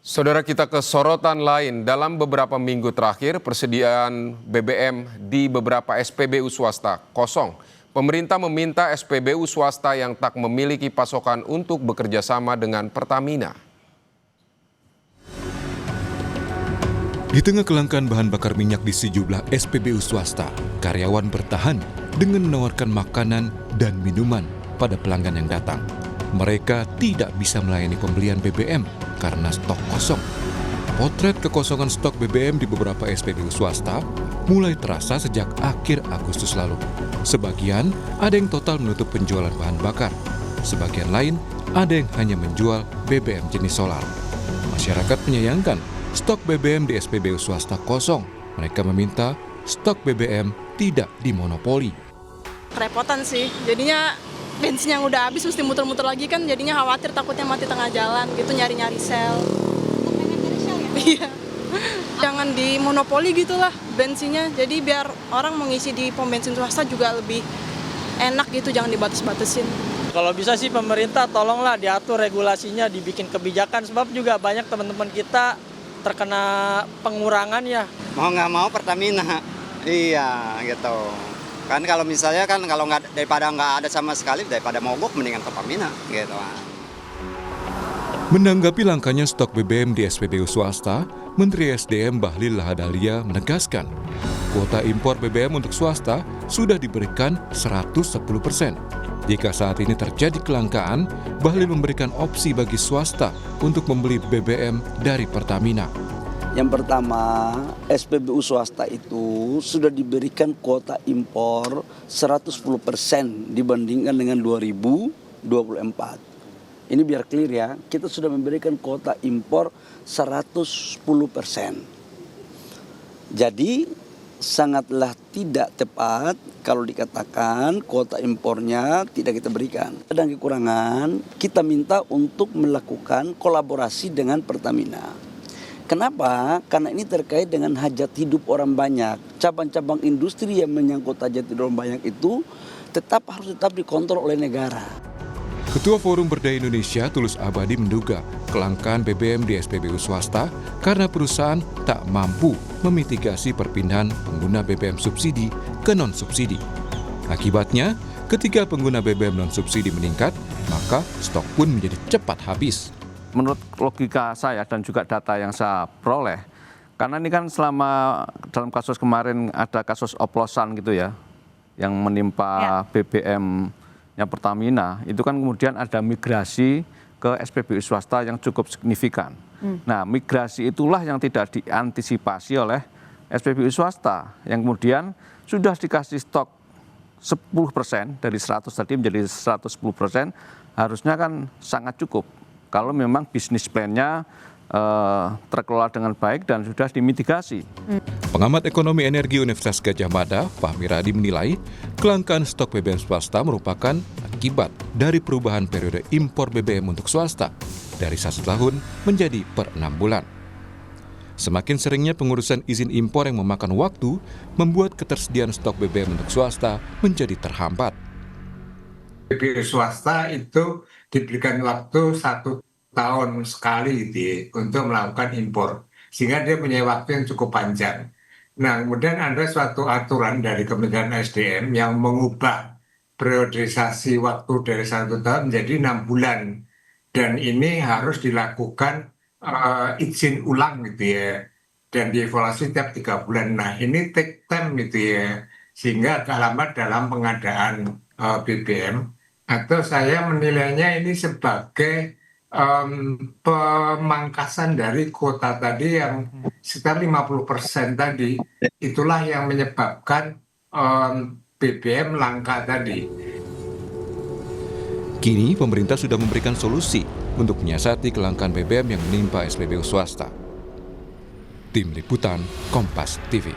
Saudara, kita ke sorotan lain. Dalam beberapa minggu terakhir, persediaan BBM di beberapa SPBU swasta kosong. Pemerintah meminta SPBU swasta yang tak memiliki pasokan untuk bekerja sama dengan Pertamina. Di tengah kelangkaan bahan bakar minyak di sejumlah SPBU swasta, karyawan bertahan dengan menawarkan makanan dan minuman pada pelanggan yang datang. Mereka tidak bisa melayani pembelian BBM karena stok kosong. Potret kekosongan stok BBM di beberapa SPBU swasta mulai terasa sejak akhir Agustus lalu. Sebagian ada yang total menutup penjualan bahan bakar. Sebagian lain ada yang hanya menjual BBM jenis solar. Masyarakat menyayangkan stok BBM di SPBU swasta kosong. Mereka meminta stok BBM tidak dimonopoli. Kerepotan sih, jadinya bensin yang udah habis mesti muter-muter lagi kan, jadinya khawatir takutnya mati tengah jalan gitu, nyari-nyari sel. Pengen nyari sel ya? Iya. Jangan dimonopoli gitulah bensinnya, jadi biar orang mengisi di pom bensin swasta juga lebih enak gitu, jangan dibatas-batasin. Kalau bisa sih pemerintah tolonglah diatur regulasinya, dibikin kebijakan, sebab juga banyak teman-teman kita terkena pengurangan ya. Mau nggak mau Pertamina, iya gitu. Kan kalau misalnya kan kalau nggak, daripada nggak ada sama sekali, daripada mogok mendingan Pertamina gitu. Menanggapi langkanya stok BBM di SPBU swasta, Menteri SDM Bahlil Lahadalia menegaskan, kuota impor BBM untuk swasta sudah diberikan 110%. Jika saat ini terjadi kelangkaan, Bahlil memberikan opsi bagi swasta untuk membeli BBM dari Pertamina. Yang pertama, SPBU swasta itu sudah diberikan kuota impor 110% dibandingkan dengan 2024. Ini biar clear ya, kita sudah memberikan kuota impor 110%. Jadi sangatlah tidak tepat kalau dikatakan kuota impornya tidak kita berikan. Ada kekurangan, kita minta untuk melakukan kolaborasi dengan Pertamina. Kenapa? Karena ini terkait dengan hajat hidup orang banyak. Cabang-cabang industri yang menyangkut hajat hidup orang banyak itu harus dikontrol oleh negara. Ketua Forum Berdaya Indonesia Tulus Abadi menduga kelangkaan BBM di SPBU swasta karena perusahaan tak mampu memitigasi perpindahan pengguna BBM subsidi ke non-subsidi. Akibatnya, ketika pengguna BBM non-subsidi meningkat, maka stok pun menjadi cepat habis. Menurut logika saya dan juga data yang saya peroleh, karena ini kan selama dalam kasus kemarin ada kasus oplosan gitu ya, yang menimpa BBM-nya Pertamina, itu kan kemudian ada migrasi ke SPBU swasta yang cukup signifikan. Nah, migrasi itulah yang tidak diantisipasi oleh SPBU swasta, yang kemudian sudah dikasih stok 10% dari 100 tadi menjadi 110%, harusnya kan sangat cukup. Kalau memang bisnis plan-nya terkelola dengan baik dan sudah dimitigasi. Pengamat ekonomi energi Universitas Gadjah Mada, Fahmi Radi menilai kelangkaan stok BBM swasta merupakan akibat dari perubahan periode impor BBM untuk swasta dari 1 tahun menjadi per 6 bulan. Semakin seringnya pengurusan izin impor yang memakan waktu membuat ketersediaan stok BBM untuk swasta menjadi terhambat. BBM swasta itu diberikan waktu 1 tahun sekali gitu ya, untuk melakukan impor, sehingga dia punya waktu yang cukup panjang. Nah, kemudian ada suatu aturan dari Kementerian SDM yang mengubah periodisasi waktu dari 1 tahun menjadi 6 bulan, dan ini harus dilakukan izin ulang gitu ya, dan dievaluasi tiap 3 bulan. Nah, ini take time gitu ya, sehingga agak lama dalam pengadaan BBM. Atau saya menilainya ini sebagai pemangkasan dari kuota tadi yang sekitar 50% tadi. Itulah yang menyebabkan BBM langka tadi. Kini pemerintah sudah memberikan solusi untuk menyiasati kelangkaan BBM yang menimpa SPBU swasta. Tim Liputan Kompas TV.